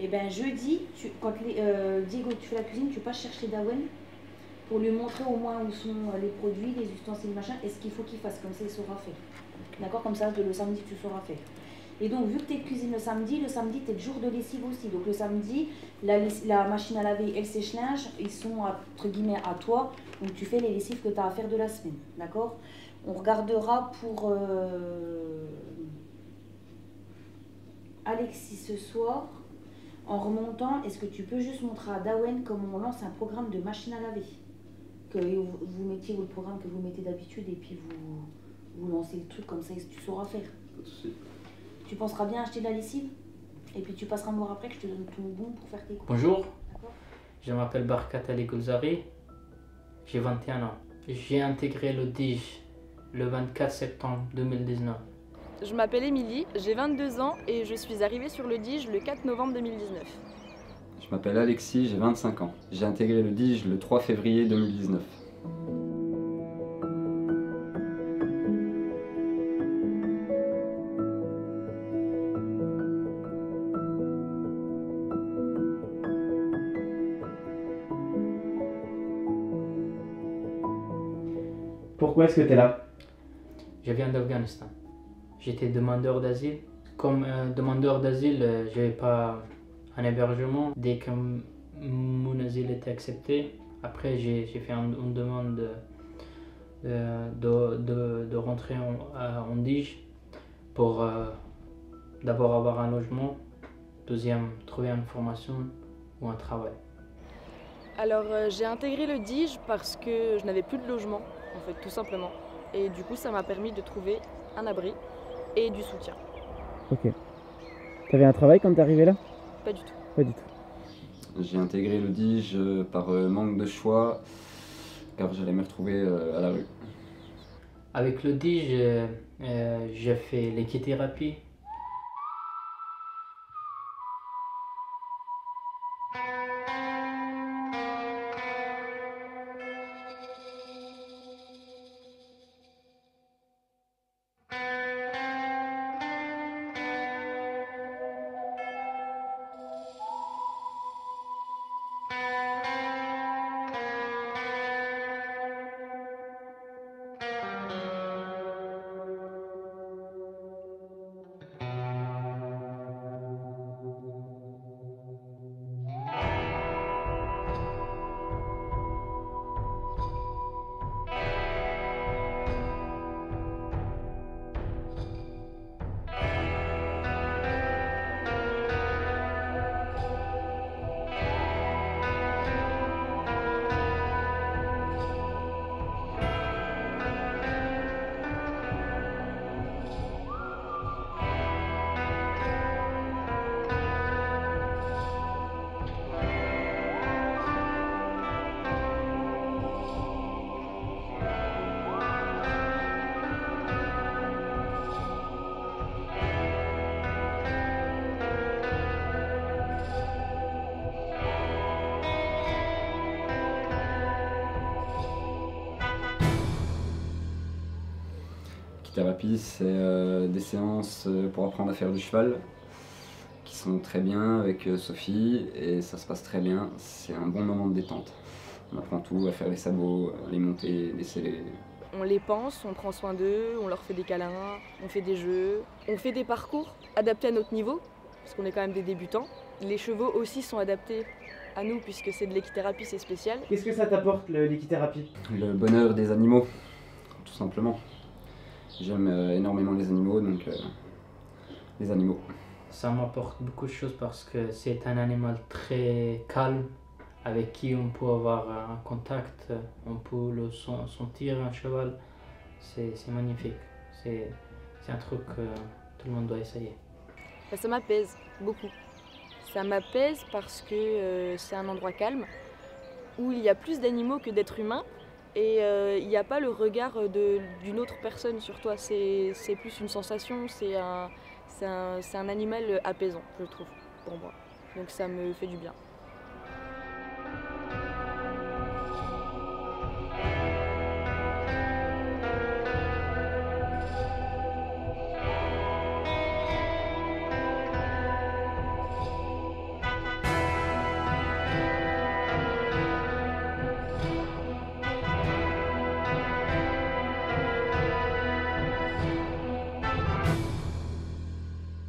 Et bien jeudi, quand Diego, tu fais la cuisine, tu passes chercher Dawen pour lui montrer au moins où sont les produits, les ustensiles, machin, et ce qu'il faut qu'il fasse, comme ça il saura faire. D'accord? Comme ça, le samedi, tu sauras faire. Et donc, vu que tu es de cuisine le samedi, tu es de jour de lessive aussi. Donc, le samedi, la machine à laver et le sèche-linge, ils sont, entre guillemets, à toi. Donc, tu fais les lessives que tu as à faire de la semaine. D'accord? On regardera pour Alexis ce soir. En remontant, est-ce que tu peux juste montrer à Dawen comment on lance un programme de machine à laver? Que vous mettiez le programme que vous mettez d'habitude et puis vous lancez le truc comme ça, tu sauras faire. Pas de souci. Tu penseras bien acheter de la lessive et puis tu passeras me voir après que je te donne ton bon pour faire tes cours. Bonjour, je m'appelle Barkat Ali Goulzari, j'ai 21 ans. J'ai intégré le DIJ le 24 septembre 2019. Je m'appelle Émilie, j'ai 22 ans et je suis arrivée sur le DIJ le 4 novembre 2019. Je m'appelle Alexis, j'ai 25 ans. J'ai intégré le DIJ le 3 février 2019. Pourquoi est-ce que tu es là? Je viens d'Afghanistan. J'étais demandeur d'asile. Comme demandeur d'asile, je n'avais pas un hébergement. Dès que mon asile était accepté, après j'ai fait une demande de rentrer en DIJ pour d'abord avoir un logement, deuxième trouver une formation ou un travail. Alors j'ai intégré le DIJ parce que je n'avais plus de logement, en fait, tout simplement. Et du coup, ça m'a permis de trouver un abri et du soutien. Ok. T'avais un travail quand t'es arrivé là? Pas du tout. Pas du tout. J'ai intégré le DIJ par manque de choix, car j'allais me retrouver à la rue. Avec le DIJ, j'ai fait l'équithérapie. Thérapie, c'est des séances pour apprendre à faire du cheval qui sont très bien avec Sophie et ça se passe très bien. C'est un bon moment de détente. On apprend tout, à faire les sabots, les monter, les sceller. On les pense, on prend soin d'eux, on leur fait des câlins, on fait des jeux, on fait des parcours adaptés à notre niveau, parce qu'on est quand même des débutants. Les chevaux aussi sont adaptés à nous puisque c'est de l'équithérapie, c'est spécial. Qu'est-ce que ça t'apporte l'équithérapie? Le bonheur des animaux, tout simplement. J'aime énormément les animaux, donc les animaux. Ça m'apporte beaucoup de choses parce que c'est un animal très calme, avec qui on peut avoir un contact, on peut le sentir, un cheval. C'est magnifique, c'est un truc que tout le monde doit essayer. Ça m'apaise beaucoup. Ça m'apaise parce que c'est un endroit calme, où il y a plus d'animaux que d'êtres humains, et il n'y a pas le regard d'une autre personne sur toi. C'est plus une sensation, c'est un animal apaisant, je trouve, pour moi. Donc ça me fait du bien.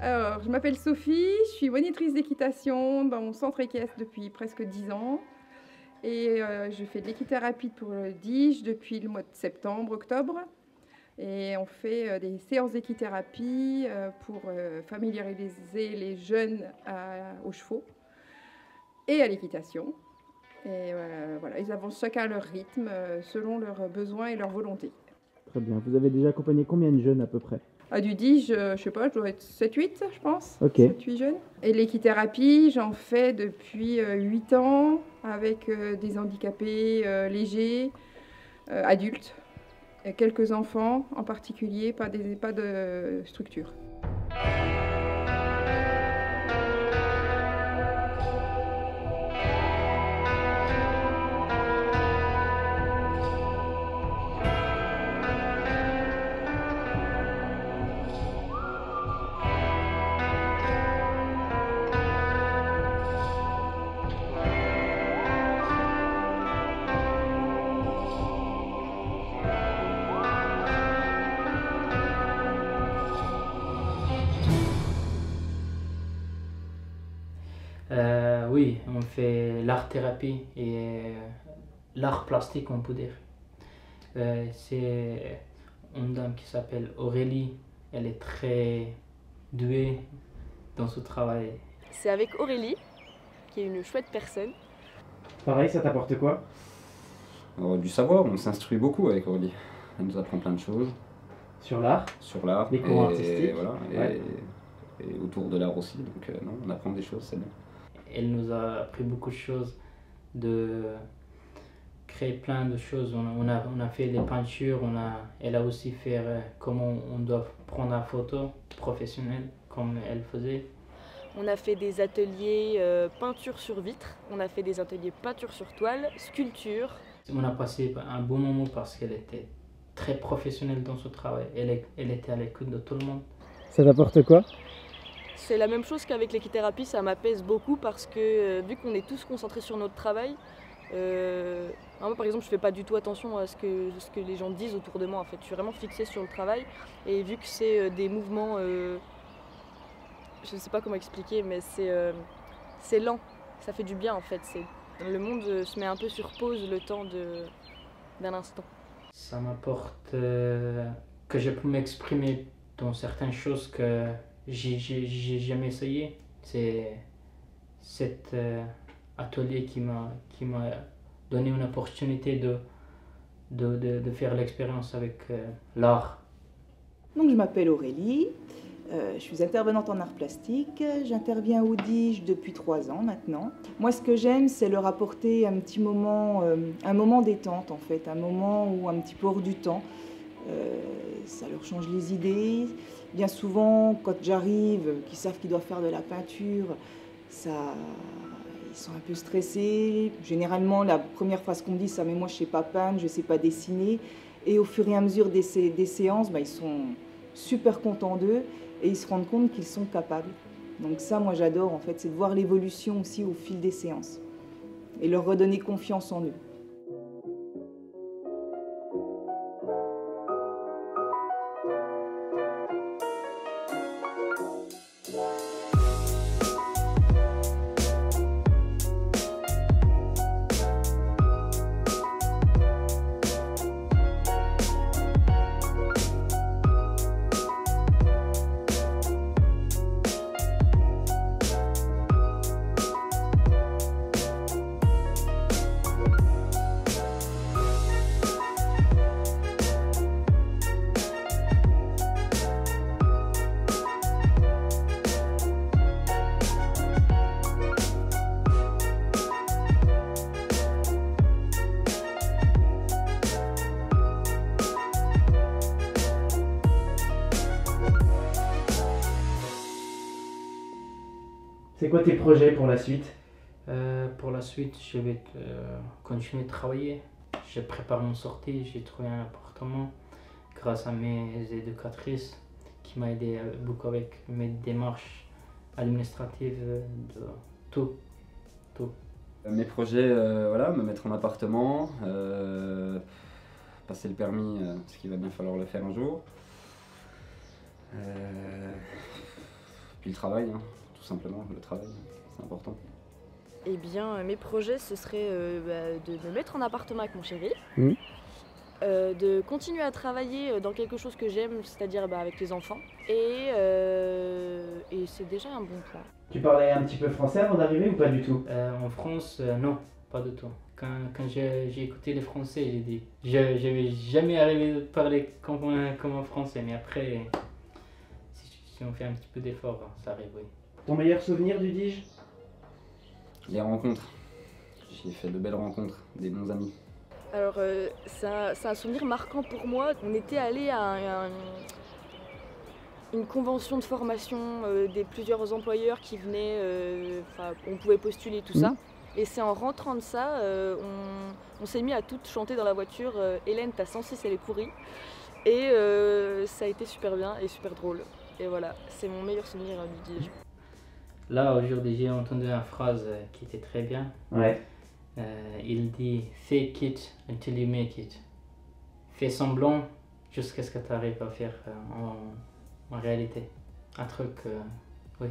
Alors, je m'appelle Sophie, je suis monitrice d'équitation dans mon centre équestre depuis presque 10 ans. Et je fais de l'équithérapie pour le DIGE depuis le mois de septembre-octobre. Et on fait des séances d'équithérapie pour familiariser les jeunes aux chevaux et à l'équitation. Et voilà, ils avancent chacun à leur rythme, selon leurs besoins et leur volonté. Très bien. Vous avez déjà accompagné combien de jeunes à peu près? Du DIGE, je sais pas, je dois être 7-8, je pense. Ok. 7-8 jeunes. Et l'équithérapie, j'en fais depuis 8 ans avec des handicapés légers, adultes, et quelques enfants en particulier, pas de structure. Oui, on fait l'art-thérapie et l'art plastique, on peut dire. C'est une dame qui s'appelle Aurélie. Elle est très douée dans ce travail. C'est avec Aurélie, qui est une chouette personne. Pareil, ça t'apporte quoi? Alors, du savoir, on s'instruit beaucoup avec Aurélie. Elle nous apprend plein de choses Sur l'art? sur l'art. Les cours et artistiques. voilà, Ouais. et autour de l'art aussi. Donc non, on apprend des choses, c'est bien. Elle nous a appris beaucoup de choses, de créer plein de choses. On a fait des peintures, elle a aussi fait comment on doit prendre la photo professionnelle, comme elle faisait. On a fait des ateliers peinture sur vitre, on a fait des ateliers peinture sur toile, sculpture. On a passé un bon moment parce qu'elle était très professionnelle dans ce travail. Elle était à l'écoute de tout le monde. Ça t'apporte quoi? C'est la même chose qu'avec l'équithérapie, ça m'apaise beaucoup parce que vu qu'on est tous concentrés sur notre travail, moi par exemple je fais pas du tout attention à ce que les gens disent autour de moi en fait. Je suis vraiment fixée sur le travail et vu que c'est des mouvements, je sais pas comment expliquer, mais c'est lent, ça fait du bien en fait. Le monde se met un peu sur pause le temps d'un instant. Ça m'apporte que je peux m'exprimer dans certaines choses que j'ai jamais essayé. C'est cet atelier qui m'a donné une opportunité de faire l'expérience avec l'art. Donc je m'appelle Aurélie, je suis intervenante en art plastique, j'interviens au DIGE depuis 3 ans maintenant. Moi ce que j'aime c'est leur apporter un petit moment, un moment détente en fait, un moment où un petit peu hors du temps. Ça leur change les idées. Bien souvent, quand j'arrive, qu'ils savent qu'ils doivent faire de la peinture, ils sont un peu stressés. Généralement, la première phrase qu'on me dit, c'est « mais moi je ne sais pas peindre, je ne sais pas dessiner ». Et au fur et à mesure des séances, ils sont super contents d'eux et ils se rendent compte qu'ils sont capables. Donc ça, moi j'adore en fait, c'est de voir l'évolution aussi au fil des séances et leur redonner confiance en eux. C'est quoi tes projets pour la suite? Pour la suite, je vais continuer de travailler. Je prépare mon sortie, j'ai trouvé un appartement grâce à mes éducatrices qui m'ont aidé beaucoup avec mes démarches administratives, de tout. Mes projets, voilà, me mettre en appartement, passer le permis, parce qu'il va bien falloir le faire un jour. Puis le travail, hein, tout simplement, le travail, c'est important. Eh bien, mes projets, ce serait de me mettre en appartement avec mon chéri, de continuer à travailler dans quelque chose que j'aime, c'est-à-dire avec les enfants, et c'est déjà un bon point. Tu parlais un petit peu français avant d'arriver ou pas du tout? En France, non, pas du tout. Quand j'ai écouté les Français, j'ai dit, je vais jamais arriver à parler comme un Français, mais après, si on fait un petit peu d'effort, ça arrive, oui. Ton meilleur souvenir du Dige? Les rencontres. J'ai fait de belles rencontres, des bons amis. Alors, c'est un souvenir marquant pour moi. On était allé à une convention de formation des plusieurs employeurs qui venaient, on pouvait postuler tout ça. Et c'est en rentrant de ça, on s'est mis à toutes chanter dans la voiture Hélène, ta 106, elle est pourrie. Et ça a été super bien et super drôle. Et voilà, c'est mon meilleur souvenir du Dige. Là, aujourd'hui, j'ai entendu une phrase qui était très bien. Ouais. Il dit « Fake it until you make it ». Fais semblant jusqu'à ce que tu arrives à faire en réalité. Un truc, oui.